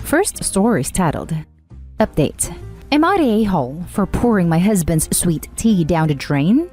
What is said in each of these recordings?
First story is titled, Update. Am I the a-hole for pouring my husband's sweet tea down the drain?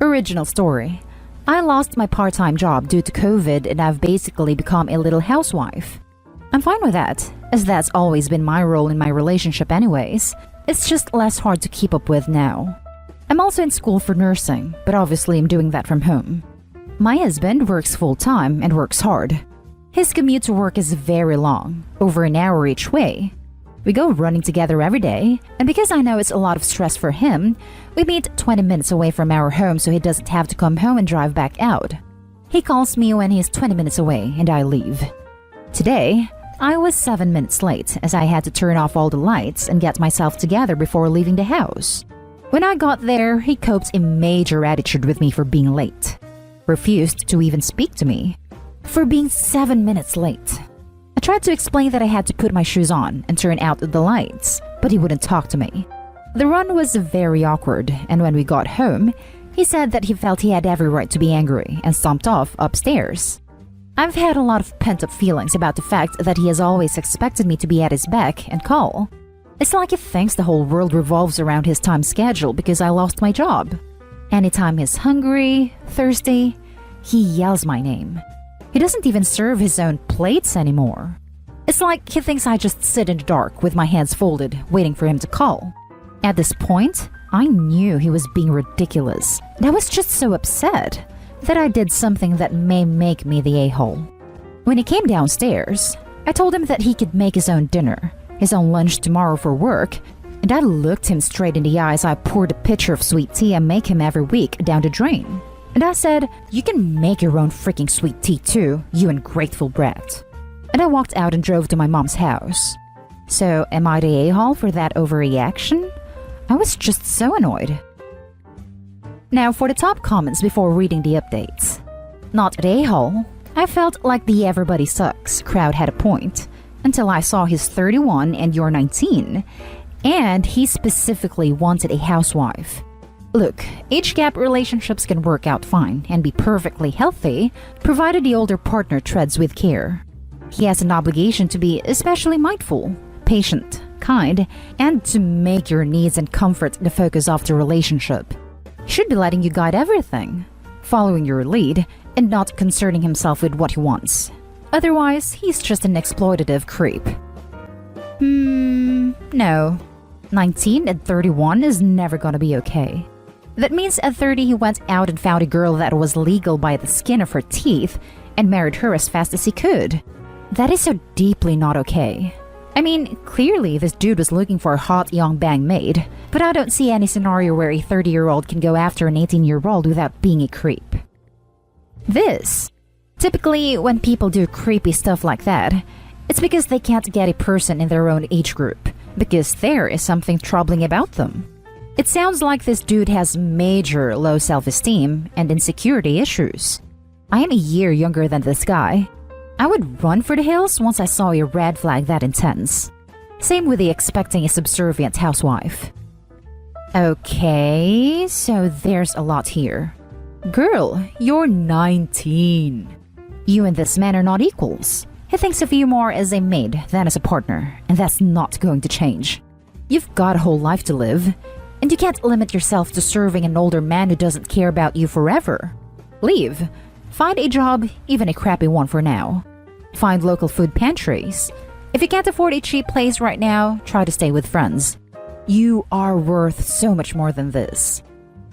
Original story. I lost my part-time job due to COVID and I've basically become a little housewife. I'm fine with that, as that's always been my role in my relationship anyways. It's just less hard to keep up with now. I'm also in school for nursing, but obviously I'm doing that from home. My husband works full-time and works hard. His commute to work is very long, over an hour each way. We go running together every day, and because I know it's a lot of stress for him, we meet 20 minutes away from our home so he doesn't have to come home and drive back out. He calls me when he's 20 minutes away and I leave. Today, I was 7 minutes late as I had to turn off all the lights and get myself together before leaving the house. When I got there, he coped a major attitude with me for being late. Refused to even speak to me. For being 7 minutes late. I tried to explain that I had to put my shoes on and turn out the lights, but he wouldn't talk to me. The run was very awkward, and when we got home, he said that he felt he had every right to be angry and stomped off upstairs. I've had a lot of pent-up feelings about the fact that he has always expected me to be at his beck and call. It's like he thinks the whole world revolves around his time schedule because I lost my job. Anytime he's hungry, thirsty, he yells my name. He doesn't even serve his own plates anymore. It's like he thinks I just sit in the dark with my hands folded, waiting for him to call. At this point, I knew he was being ridiculous, and I was just so upset that I did something that may make me the a-hole. When he came downstairs, I told him that he could make his own dinner, his own lunch tomorrow for work, and I looked him straight in the eyes. I poured a pitcher of sweet tea I make him every week down the drain. And I said, "You can make your own freaking sweet tea too, you ungrateful brat." And I walked out and drove to my mom's house. So, am I the a-hole for that overreaction? I was just so annoyed. Now for the top comments before reading the updates. Not the a-hole. I felt like the everybody sucks crowd had a point, until I saw he's 31 and you're 19, and he specifically wanted a housewife. Look, age gap relationships can work out fine and be perfectly healthy, provided the older partner treads with care. He has an obligation to be especially mindful, patient, kind, and to make your needs and comfort the focus of the relationship. He should be letting you guide everything, following your lead, and not concerning himself with what he wants. Otherwise, he's just an exploitative creep. No. 19 and 31 is never gonna be okay. That means at 30 he went out and found a girl that was legal by the skin of her teeth and married her as fast as he could. That is so deeply not okay. I mean, clearly this dude was looking for a hot young bang maid, but I don't see any scenario where a 30-year-old can go after an 18-year-old without being a creep. Typically, when people do creepy stuff like that, it's because they can't get a person in their own age group, because there is something troubling about them. It sounds like this dude has major low self-esteem and insecurity issues. I am a year younger than this guy. I would run for the hills once I saw a red flag that intense. Same with the expecting a subservient housewife. Okay, so there's a lot here. Girl, you're 19. You and this man are not equals. He thinks of you more as a maid than as a partner, and that's not going to change. You've got a whole life to live, and you can't limit yourself to serving an older man who doesn't care about you forever. Leave. Find a job, even a crappy one for now. Find local food pantries. If you can't afford a cheap place right now, try to stay with friends. You are worth so much more than this.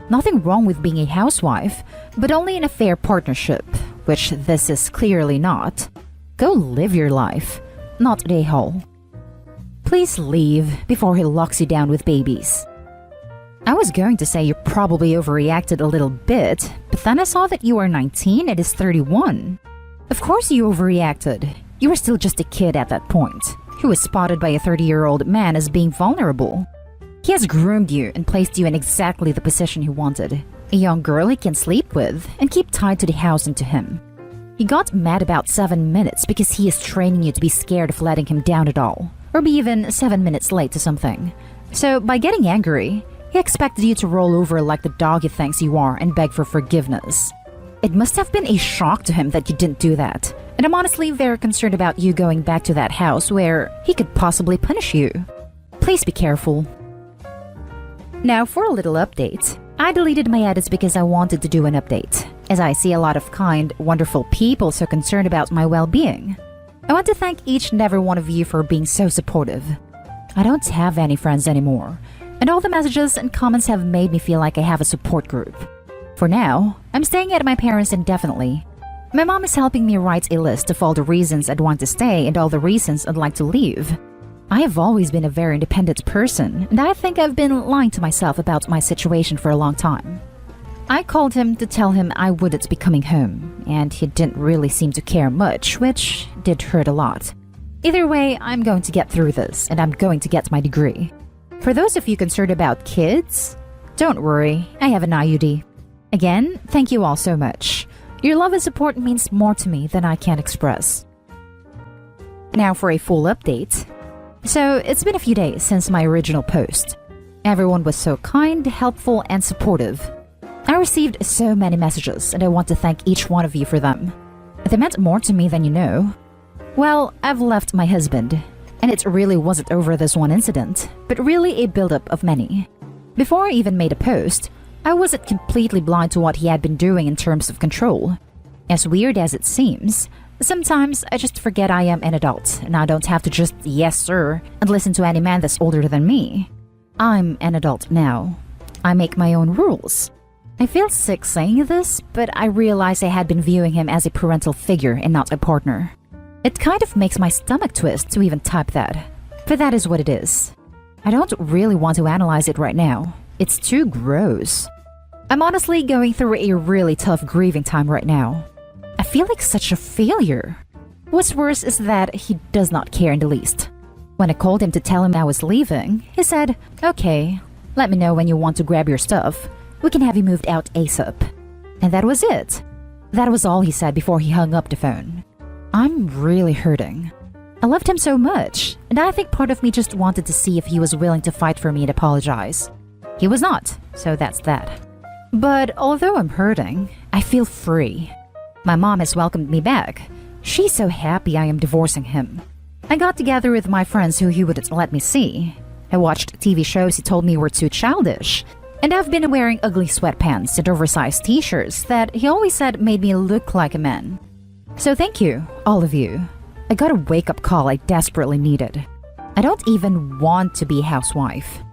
Nothing wrong with being a housewife, but only in a fair partnership, which this is clearly not. Go live your life, not a hole. Please leave before he locks you down with babies. I was going to say you probably overreacted a little bit, but then I saw that you are 19 and is 31. Of course you overreacted. You were still just a kid at that point, who was spotted by a 30-year-old man as being vulnerable. He has groomed you and placed you in exactly the position he wanted. A young girl he can sleep with and keep tied to the house and to him. He got mad about 7 minutes because he is training you to be scared of letting him down at all, or be even 7 minutes late to something. So by getting angry, he expected you to roll over like the dog he thinks you are and beg for forgiveness. It must have been a shock to him that you didn't do that. And I'm honestly very concerned about you going back to that house where he could possibly punish you. Please be careful. Now for a little update. I deleted my edits because I wanted to do an update, as I see a lot of kind, wonderful people so concerned about my well-being. I want to thank each and every one of you for being so supportive. I don't have any friends anymore, and all the messages and comments have made me feel like I have a support group. For now, I'm staying at my parents' indefinitely. My mom is helping me write a list of all the reasons I'd want to stay and all the reasons I'd like to leave. I have always been a very independent person, and I think I've been lying to myself about my situation for a long time. I called him to tell him I wouldn't be coming home, and he didn't really seem to care much, which did hurt a lot. Either way, I'm going to get through this, and I'm going to get my degree. For those of you concerned about kids, don't worry, I have an IUD. Again, thank you all so much. Your love and support means more to me than I can express. Now for a full update. So, it's been a few days since my original post. Everyone was so kind, helpful, and supportive. I received so many messages, and I want to thank each one of you for them. They meant more to me than you know. Well, I've left my husband, and it really wasn't over this one incident, but really a buildup of many. Before I even made a post, I wasn't completely blind to what he had been doing in terms of control. As weird as it seems, sometimes I just forget I am an adult and I don't have to just yes sir and listen to any man that's older than me. I'm an adult now. I make my own rules. I feel sick saying this, but I realize I had been viewing him as a parental figure and not a partner. It kind of makes my stomach twist to even type that, but that is what it is. I don't really want to analyze it right now. It's too gross. I'm honestly going through a really tough grieving time right now. I feel like such a failure. What's worse is that he does not care in the least. When I called him to tell him I was leaving, he said, "Okay, let me know when you want to grab your stuff. We can have you moved out ASAP." And that was it. That was all he said before he hung up the phone. I'm really hurting. I loved him so much, and I think part of me just wanted to see if he was willing to fight for me and apologize. He was not, so that's that. But although I'm hurting, I feel free. My mom has welcomed me back. She's so happy I am divorcing him. I got together with my friends who he wouldn't let me see. I watched TV shows he told me were too childish. And I've been wearing ugly sweatpants and oversized t-shirts that he always said made me look like a man. So thank you, all of you. I got a wake-up call I desperately needed. I don't even want to be a housewife.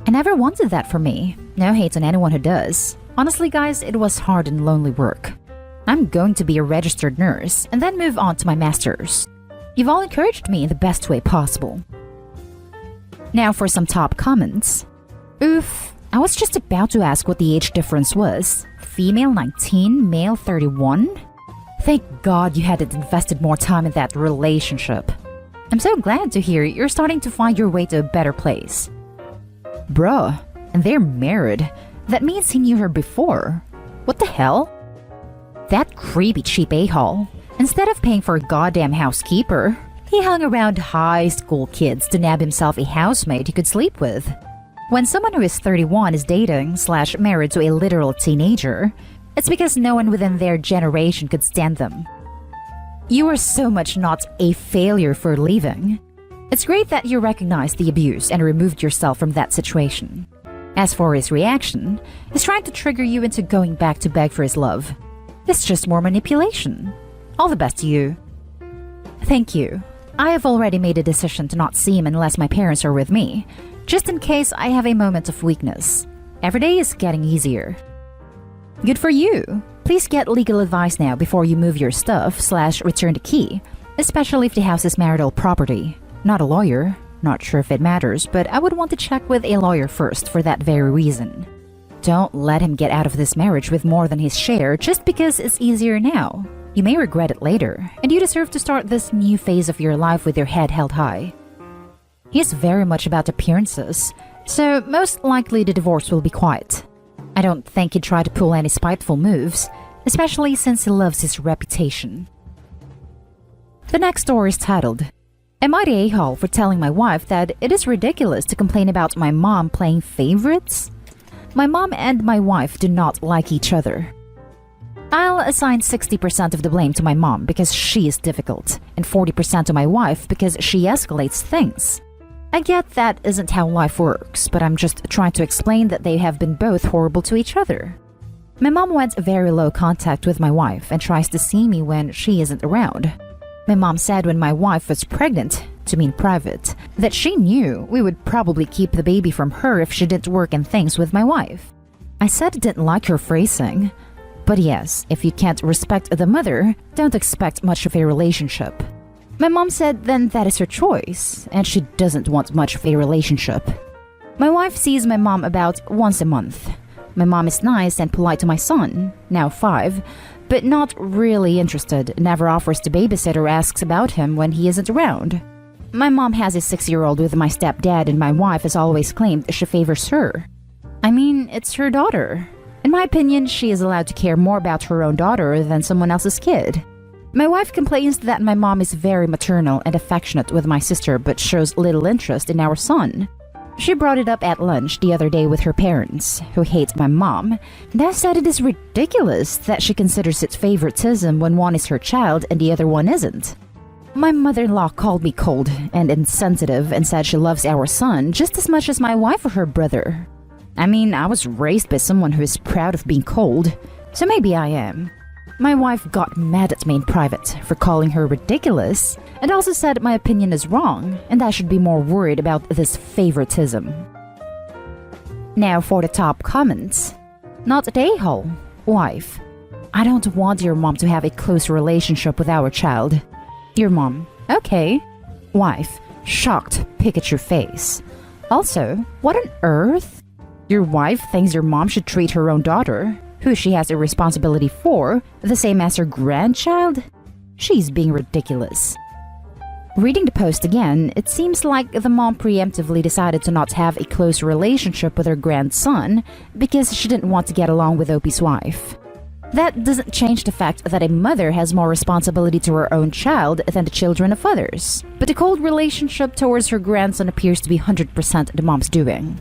I never wanted that for me. No hate on anyone who does. Honestly, guys, it was hard and lonely work. I'm going to be a registered nurse and then move on to my master's. You've all encouraged me in the best way possible. Now for some top comments. Oof, I was just about to ask what the age difference was. Female 19, male 31? Thank God you hadn't invested more time in that relationship. I'm so glad to hear you're starting to find your way to a better place. Bruh, and they're married. That means he knew her before. What the hell? That creepy cheap a-hole. Instead of paying for a goddamn housekeeper, he hung around high school kids to nab himself a housemate he could sleep with. When someone who is 31 is dating/married to a literal teenager, it's because no one within their generation could stand them. You are so much not a failure for leaving. It's great that you recognized the abuse and removed yourself from that situation. As for his reaction, he's trying to trigger you into going back to beg for his love. It's just more manipulation. All the best to you. Thank you. I have already made a decision to not see him unless my parents are with me, just in case I have a moment of weakness. Every day is getting easier. Good for you. Please get legal advice now before you move your stuff/return the key, especially if the house is marital property. Not a lawyer. Not sure if it matters, but I would want to check with a lawyer first for that very reason. Don't let him get out of this marriage with more than his share just because it's easier now. You may regret it later, and you deserve to start this new phase of your life with your head held high. He is very much about appearances, so most likely the divorce will be quiet. I don't think he'd try to pull any spiteful moves, especially since he loves his reputation. The next story is titled, "Am I the a-hole for telling my wife that it is ridiculous to complain about my mom playing favorites? My mom and my wife do not like each other." I'll assign 60% of the blame to my mom because she is difficult, and 40% to my wife because she escalates things. I get that isn't how life works, but I'm just trying to explain that they have been both horrible to each other. My mom wants very low contact with my wife and tries to see me when she isn't around. My mom said when my wife was pregnant, to mean private, that she knew we would probably keep the baby from her if she didn't work in things with my wife. I said I didn't like her phrasing. But yes, if you can't respect the mother, don't expect much of a relationship. My mom said then that is her choice, and she doesn't want much of a relationship. My wife sees my mom about once a month. My mom is nice and polite to my son, now 5, but not really interested, never offers to babysit or asks about him when he isn't around. My mom has a 6-year-old with my stepdad, and my wife has always claimed she favors her. I mean, it's her daughter. In my opinion, she is allowed to care more about her own daughter than someone else's kid. My wife complains that my mom is very maternal and affectionate with my sister but shows little interest in our son. She brought it up at lunch the other day with her parents, who hate my mom, and I said it is ridiculous that she considers it favoritism when one is her child and the other one isn't. My mother-in-law called me cold and insensitive and said she loves our son just as much as my wife or her brother. I mean, I was raised by someone who is proud of being cold, so maybe I am. My wife got mad at me in private for calling her ridiculous and also said my opinion is wrong and I should be more worried about this favoritism. Now for the top comments. Not a a-hole. Wife. I don't want your mom to have a close relationship with our child. Your mom. Okay. Wife. Shocked Pikachu face. Also, what on earth? Your wife thinks your mom should treat her own daughter, who she has a responsibility for, the same as her grandchild? She's being ridiculous. Reading the post again, it seems like the mom preemptively decided to not have a close relationship with her grandson because she didn't want to get along with Opie's wife. That doesn't change the fact that a mother has more responsibility to her own child than the children of others, but the cold relationship towards her grandson appears to be 100% the mom's doing.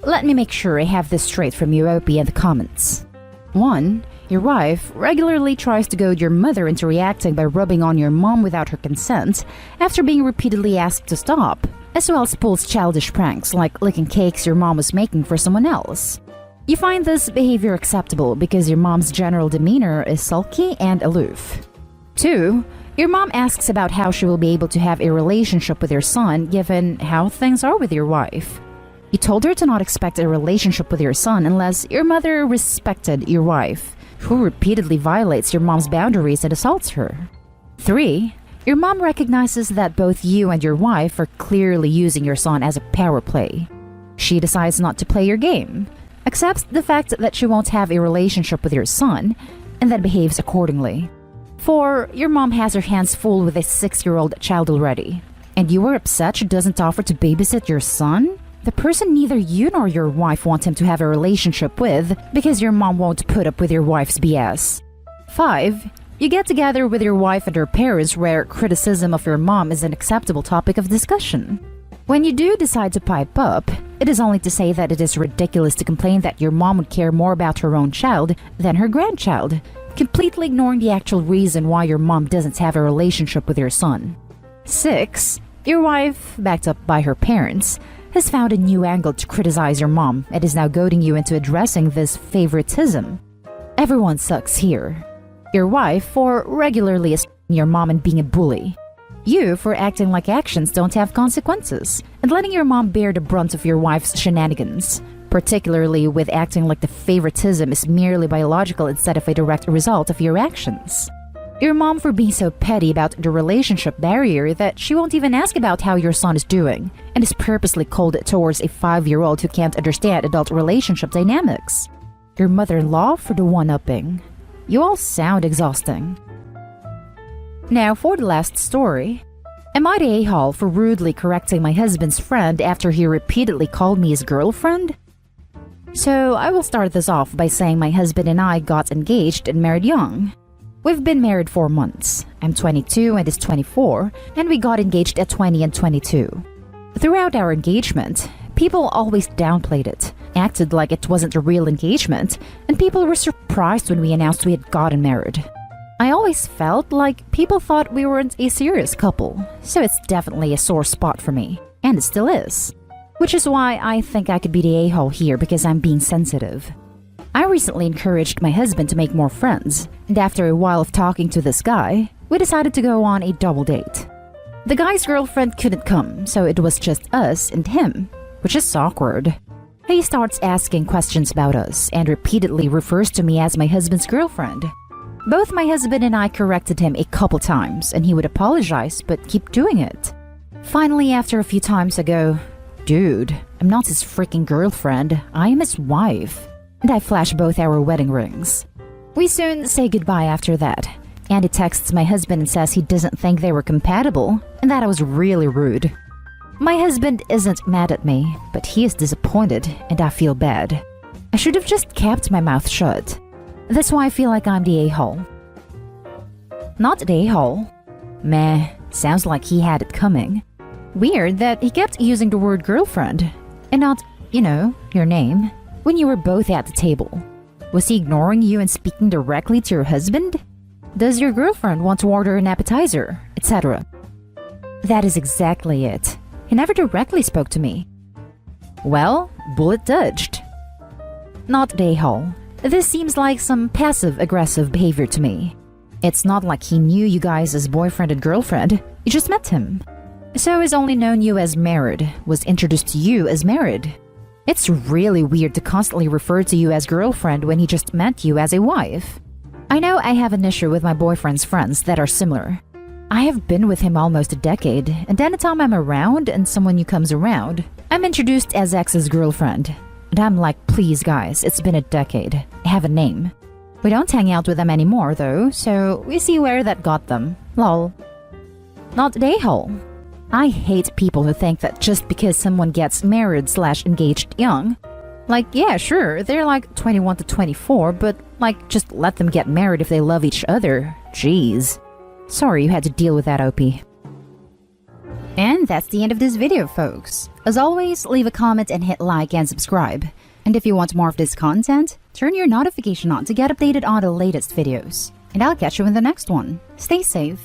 Let me make sure I have this straight from you, Opie, in the comments. 1. Your wife regularly tries to goad your mother into reacting by rubbing on your mom without her consent after being repeatedly asked to stop, as well as pulls childish pranks like licking cakes your mom was making for someone else. You find this behavior acceptable because your mom's general demeanor is sulky and aloof. 2. Your mom asks about how she will be able to have a relationship with your son given how things are with your wife. You told her to not expect a relationship with your son unless your mother respected your wife, who repeatedly violates your mom's boundaries and assaults her. 3. Your mom recognizes that both you and your wife are clearly using your son as a power play. She decides not to play your game, accepts the fact that she won't have a relationship with your son, and then behaves accordingly. 4. Your mom has her hands full with a 6-year-old child already, and you are upset she doesn't offer to babysit your son? The person neither you nor your wife want him to have a relationship with because your mom won't put up with your wife's BS. 5. You get together with your wife and her parents where criticism of your mom is an acceptable topic of discussion. When you do decide to pipe up, it is only to say that it is ridiculous to complain that your mom would care more about her own child than her grandchild, completely ignoring the actual reason why your mom doesn't have a relationship with your son. 6. Your wife, backed up by her parents, has found a new angle to criticize your mom and is now goading you into addressing this favoritism. Everyone sucks here. Your wife for regularly assaulting your mom and being a bully. You for acting like actions don't have consequences and letting your mom bear the brunt of your wife's shenanigans, particularly with acting like the favoritism is merely biological instead of a direct result of your actions. Your mom for being so petty about the relationship barrier that she won't even ask about how your son is doing and is purposely cold towards a 5-year-old who can't understand adult relationship dynamics. Your mother-in-law for the one-upping. You all sound exhausting. Now for the last story. Am I the a-hole for rudely correcting my husband's friend after he repeatedly called me his girlfriend? So I will start this off by saying my husband and I got engaged and married young. We've been married 4 months. I'm 22 and he's 24, and we got engaged at 20 and 22. Throughout our engagement, people always downplayed it, acted like it wasn't a real engagement, and people were surprised when we announced we had gotten married. I always felt like people thought we weren't a serious couple, so it's definitely a sore spot for me, and it still is. Which is why I think I could be the a-hole here because I'm being sensitive. I recently encouraged my husband to make more friends, and after a while of talking to this guy, we decided to go on a double date. The guy's girlfriend couldn't come, so it was just us and him, which is awkward. He starts asking questions about us and repeatedly refers to me as my husband's girlfriend. Both my husband and I corrected him a couple times, and he would apologize but keep doing it. Finally, after a few times I go, "Dude, I'm not his freaking girlfriend, I am his wife." And I flash both our wedding rings. We soon say goodbye after that, and he texts my husband and says he doesn't think they were compatible and that I was really rude. My husband isn't mad at me, but he is disappointed and I feel bad. I should have just kept my mouth shut. That's why I feel like I'm the a-hole. Not the a-hole. Meh, sounds like he had it coming. Weird that he kept using the word girlfriend and not, your name, when you were both at the table. Was he ignoring you and speaking directly to your husband? Does your girlfriend want to order an appetizer, etc.? That is exactly it. He never directly spoke to me. Well, bullet dodged. Not the a-hole. This seems like some passive-aggressive behavior to me. It's not like he knew you guys as boyfriend and girlfriend, you just met him. So he's only known you as married, was introduced to you as married. It's really weird to constantly refer to you as girlfriend when he just met you as a wife. I know I have an issue with my boyfriend's friends that are similar. I have been with him almost a decade, and anytime I'm around and someone new comes around, I'm introduced as ex's girlfriend. And I'm like, please guys, it's been a decade. I have a name. We don't hang out with them anymore though, so we see where that got them. Lol. Not the a-hole. I hate people who think that just because someone gets married/engaged young, like, yeah, sure, they're like 21 to 24, but like, just let them get married if they love each other. Jeez. Sorry you had to deal with that, OP. And that's the end of this video, folks. As always, leave a comment and hit like and subscribe. And if you want more of this content, turn your notification on to get updated on the latest videos. And I'll catch you in the next one. Stay safe.